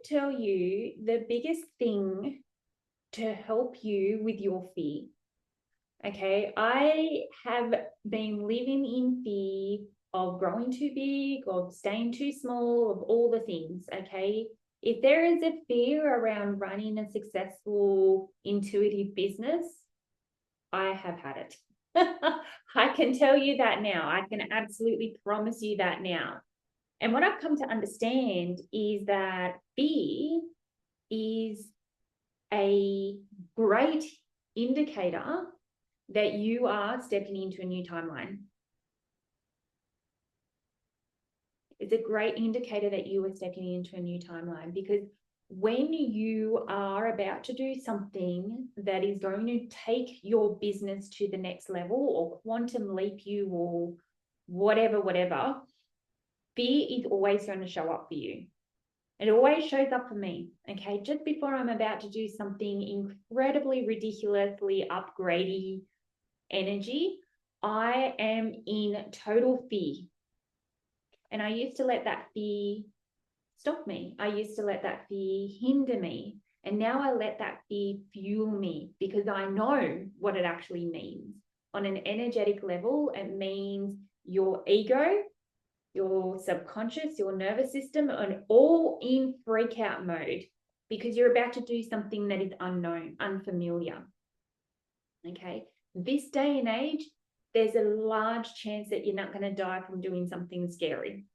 tell you the biggest thing to help you with your fear. Okay, I have been living in fear of growing too big, of staying too small, of all the things. Okay, if there is a fear around running a successful, intuitive business, I have had it. I can tell you that now. I can absolutely promise you that now. And what I've come to understand is that fear is a great indicator that you are stepping into a new timeline. It's a great indicator that you are stepping into a new timeline, because when you are about to do something that is going to take your business to the next level or quantum leap you or whatever, fear is always going to show up for you. It always shows up for me, okay? Just before I'm about to do something incredibly, ridiculously upgradey energy, I am in total fear. And I used to let that fear stop me. I used to let that fear hinder me. And now I let that fear fuel me, because I know what it actually means. On an energetic level, it means your ego, your subconscious, your nervous system, are all in freak out mode, because you're about to do something that is unknown, unfamiliar. Okay. This day and age, there's a large chance that you're not going to die from doing something scary.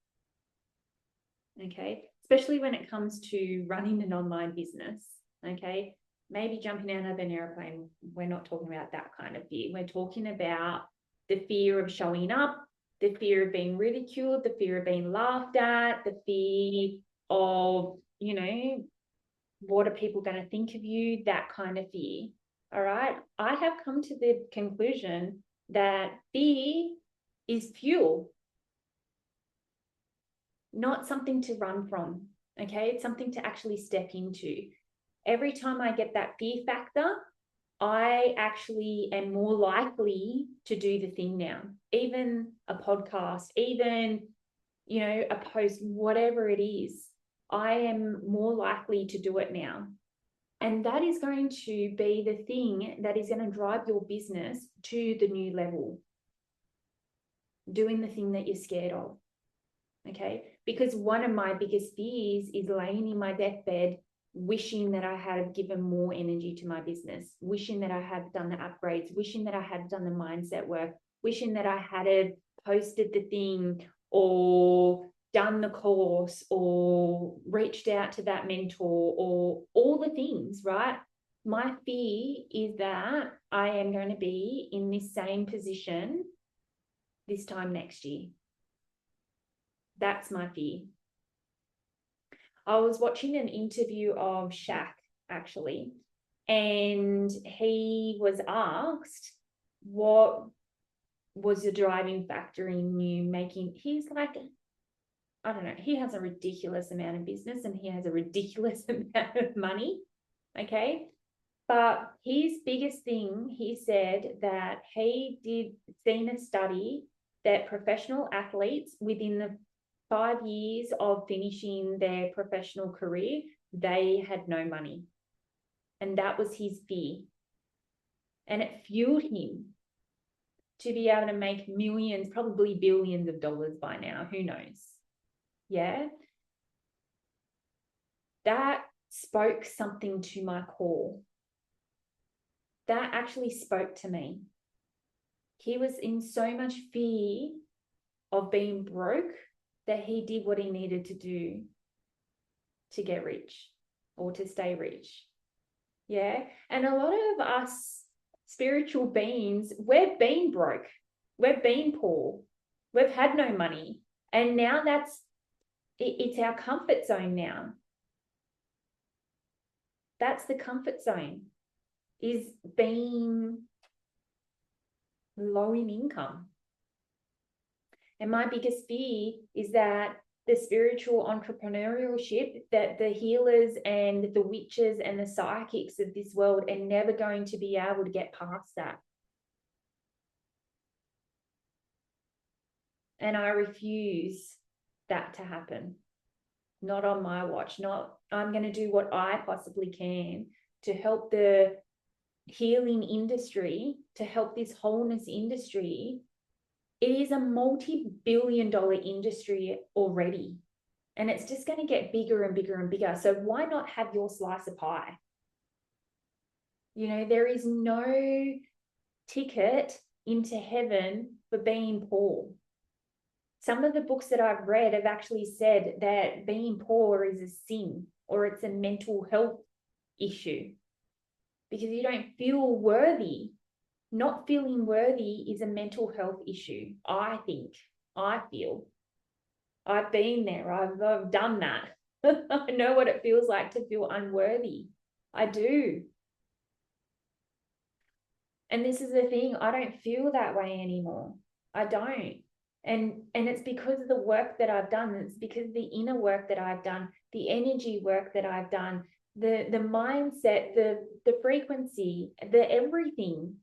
Okay. Especially when it comes to running an online business. Okay. Maybe jumping out of an airplane. We're not talking about that kind of fear. We're talking about the fear of showing up, the fear of being ridiculed, the fear of being laughed at, the fear of, you know, what are people going to think of you? That kind of fear. All right. I have come to the conclusion that fear is fuel, not something to run from. Okay. It's something to actually step into. Every time I get that fear factor, I actually am more likely to do the thing now. Even a podcast, even, you know, a post, whatever it is, I am more likely to do it now. And that is going to be the thing that is going to drive your business to the new level. Doing the thing that you're scared of. Okay. Because one of my biggest fears is laying in my deathbed, wishing that I had given more energy to my business, wishing that I had done the upgrades, wishing that I had done the mindset work, wishing that I had posted the thing or done the course or reached out to that mentor or all the things, right? My fear is that I am going to be in this same position this time next year. That's my fear. I was watching an interview of Shaq, actually, and he was asked what was the driving factor in you making, he's like, I don't know, he has a ridiculous amount of business and he has a ridiculous amount of money, okay? But his biggest thing, he said that he seen a study that professional athletes within the 5 years of finishing their professional career, they had no money. And that was his fear. And it fueled him to be able to make millions, probably billions of dollars by now. Who knows? Yeah. That spoke something to my core. That actually spoke to me. He was in so much fear of being broke that he did what he needed to do to get rich or to stay rich. Yeah. And a lot of us spiritual beings, we've been broke. We've been poor. We've had no money. And now it's our comfort zone now. That's the comfort zone, is being low in income. And my biggest fear is that the spiritual entrepreneurship, that the healers and the witches and the psychics of this world are never going to be able to get past that. And I refuse that to happen. not on my watch, I'm going to do what I possibly can to help the healing industry, to help this wholeness industry. It is a multi-billion-dollar industry already, and it's just going to get bigger and bigger and bigger. So why not have your slice of pie? You know, there is no ticket into heaven for being poor. Some of the books that I've read have actually said that being poor is a sin, or it's a mental health issue, because you don't feel worthy. Not feeling worthy is a mental health issue, I feel. I've been there. I've done that. I know what it feels like to feel unworthy. I do. And this is the thing, I don't feel that way anymore. I don't. And it's because of the work that I've done. It's because of the inner work that I've done, the energy work that I've done, the mindset, the frequency, the everything.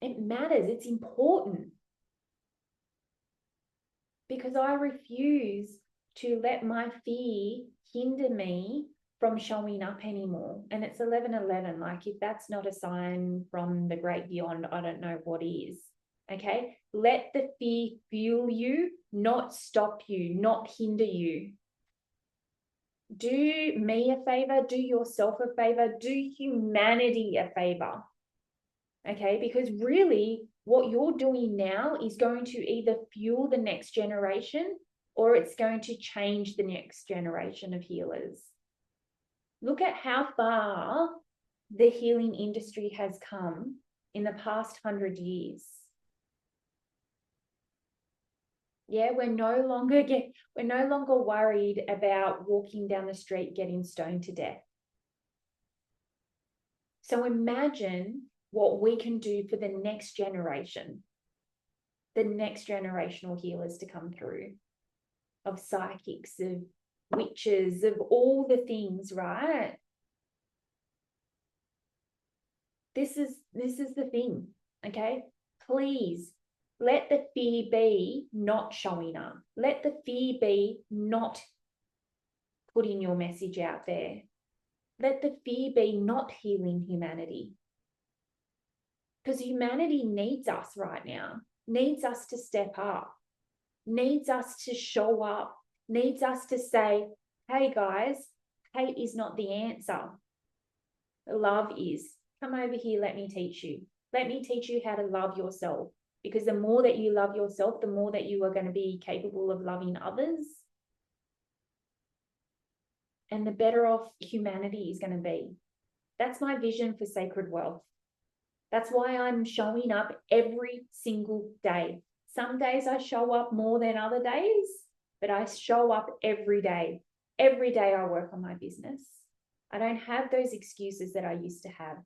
It matters. It's important. Because I refuse to let my fear hinder me from showing up anymore. And it's 11:11. Like, if that's not a sign from the great beyond, I don't know what is. Okay? Let the fear fuel you, not stop you, not hinder you. Do me a favor, do yourself a favor, do humanity a favor. Okay? Because really, what you're doing now is going to either fuel the next generation, or it's going to change the next generation of healers. Look at how far the healing industry has come in the past 100 years. Yeah, we're no longer worried about walking down the street getting stoned to death. So imagine what we can do for the next generation, the next generational healers to come through, of psychics, of witches, of all the things, right? This is the thing, okay? Please let the fear be not showing up. Let the fear be not putting your message out there. Let the fear be not healing humanity. Because humanity needs us right now, needs us to step up, needs us to show up, needs us to say, hey guys, hate is not the answer. Love is. Come over here, let me teach you. Let me teach you how to love yourself. Because the more that you love yourself, the more that you are going to be capable of loving others. And the better off humanity is going to be. That's my vision for Sacred Wealth. That's why I'm showing up every single day. Some days I show up more than other days, but I show up every day. Every day I work on my business. I don't have those excuses that I used to have.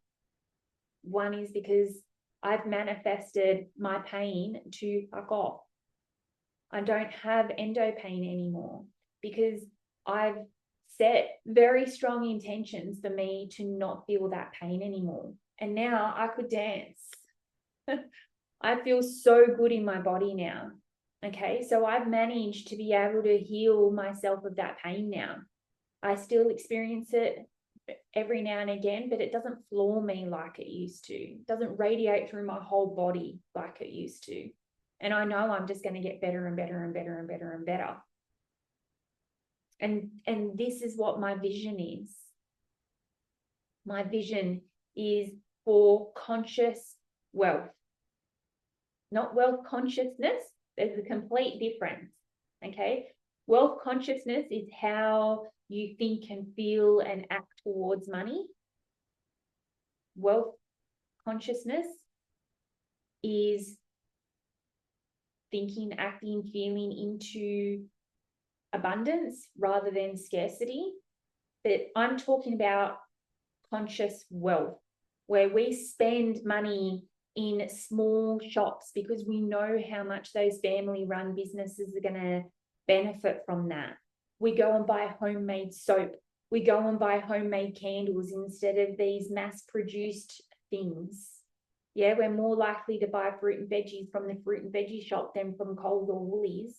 One is because I've manifested my pain to fuck off. I don't have endo pain anymore because I've set very strong intentions for me to not feel that pain anymore. And now I could dance. I feel so good in my body now. Okay, so I've managed to be able to heal myself of that pain now. I still experience it every now and again, but it doesn't floor me like it used to. It doesn't radiate through my whole body like it used to. And I know I'm just going to get better and better and better and better and better. And this is what my vision is. My vision is for conscious wealth. Not wealth consciousness. There's a complete difference. Okay? Wealth consciousness is how you think and feel and act towards money. Wealth consciousness is thinking, acting, feeling into abundance rather than scarcity. But I'm talking about conscious wealth, where we spend money in small shops because we know how much those family-run businesses are going to benefit from that. We go and buy homemade soap. We go and buy homemade candles instead of these mass-produced things. Yeah, we're more likely to buy fruit and veggies from the fruit and veggie shop than from Coles or Woolies.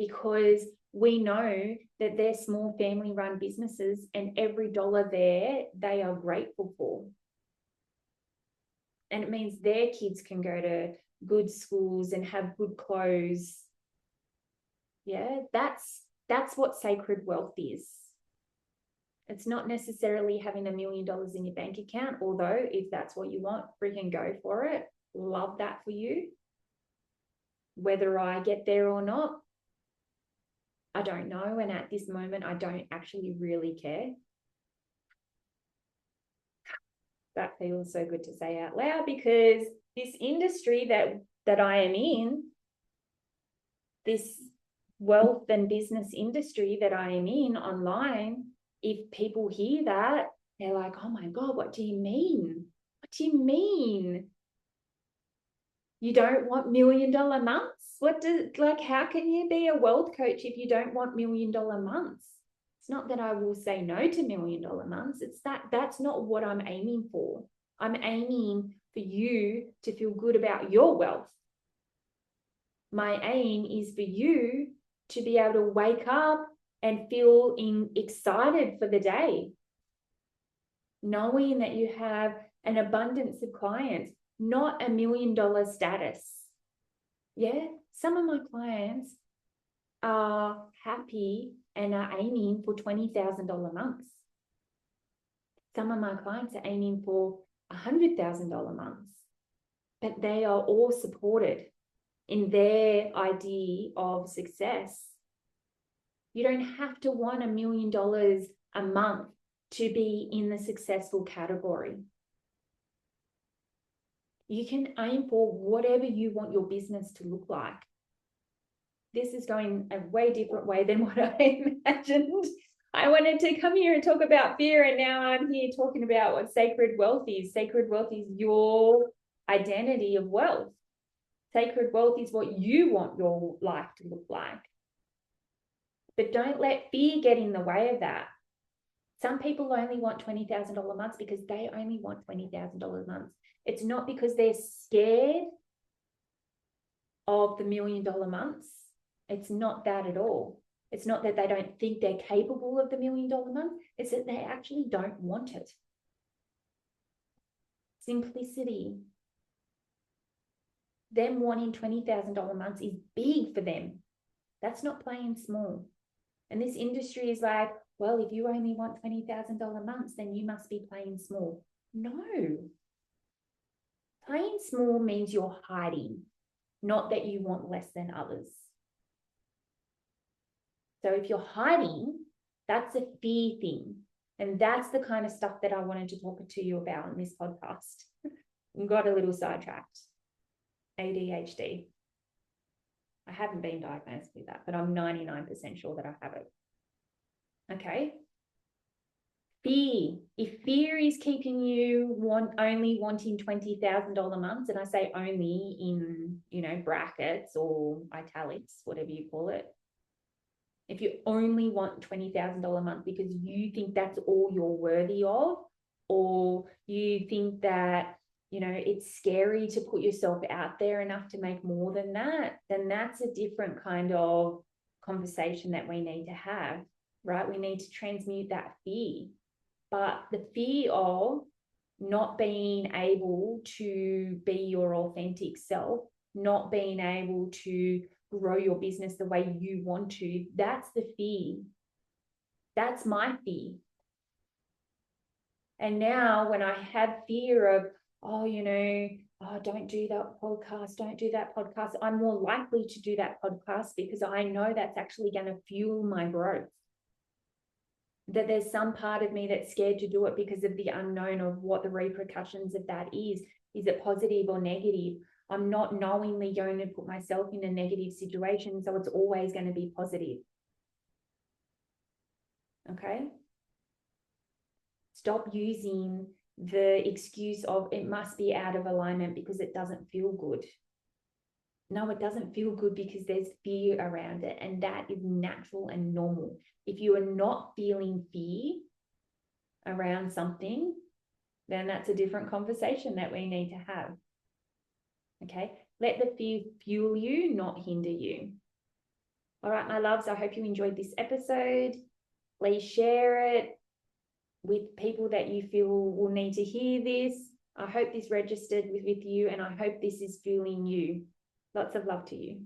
because we know that they're small family-run businesses, and every dollar there, they are grateful for. And it means their kids can go to good schools and have good clothes. Yeah, that's what sacred wealth is. It's not necessarily having $1 million in your bank account, although if that's what you want, freaking go for it. Love that for you. Whether I get there or not, I don't know. And at this moment, I don't actually really care. That feels so good to say out loud, because this industry that I am in, this wealth and business industry that I am in online, if people hear that, they're like, oh my God, what do you mean? What do you mean? You don't want $1 million months? How can you be a wealth coach if you don't want $1 million months? It's not that I will say no to $1 million months. It's that's not what I'm aiming for. I'm aiming for you to feel good about your wealth. My aim is for you to be able to wake up and feel excited for the day, knowing that you have an abundance of clients, not $1 million status. Yeah, some of my clients are happy and are aiming for $20,000 months. Some of my clients are aiming for $100,000 months, but they are all supported in their idea of success. You don't have to want $1 million a month to be in the successful category. You can aim for whatever you want your business to look like. This is going a way different way than what I imagined. I wanted to come here and talk about fear, and now I'm here talking about what sacred wealth is. Sacred wealth is your identity of wealth. Sacred wealth is what you want your life to look like. But don't let fear get in the way of that. Some people only want $20,000 months because they only want $20,000 months. It's not because they're scared of the $1 million months. It's not that at all. It's not that they don't think they're capable of the $1 million month. It's that they actually don't want it. Simplicity. Them wanting $20,000 months is big for them. That's not playing small. And this industry is like, well, if you only want $20,000 months, then you must be playing small. No. Playing small means you're hiding, not that you want less than others. So if you're hiding, that's a fear thing. And that's the kind of stuff that I wanted to talk to you about in this podcast. Got a little sidetracked. ADHD. I haven't been diagnosed with that, but I'm 99% sure that I have it. Okay. Fear. If fear is keeping you only wanting $20,000 months, and I say only in, brackets or italics, whatever you call it. If you only want $20,000 a month because you think that's all you're worthy of, or you think that, it's scary to put yourself out there enough to make more than that, then that's a different kind of conversation that we need to have, right? We need to transmute that fear. But the fear of not being able to be your authentic self, not being able to grow your business the way you want to, that's the fear. That's my fear. And now when I have fear of, don't do that podcast, I'm more likely to do that podcast because I know that's actually going to fuel my growth. That there's some part of me that's scared to do it because of the unknown of what the repercussions of that is. Is it positive or negative? I'm not knowingly going to put myself in a negative situation, so it's always going to be positive. Okay? Stop using the excuse of it must be out of alignment because it doesn't feel good. No, it doesn't feel good because there's fear around it, and that is natural and normal. If you are not feeling fear around something, then that's a different conversation that we need to have. Okay? Let the fear fuel you, not hinder you. All right, my loves, I hope you enjoyed this episode. Please share it with people that you feel will need to hear this. I hope this registered with you, and I hope this is fueling you. Lots of love to you.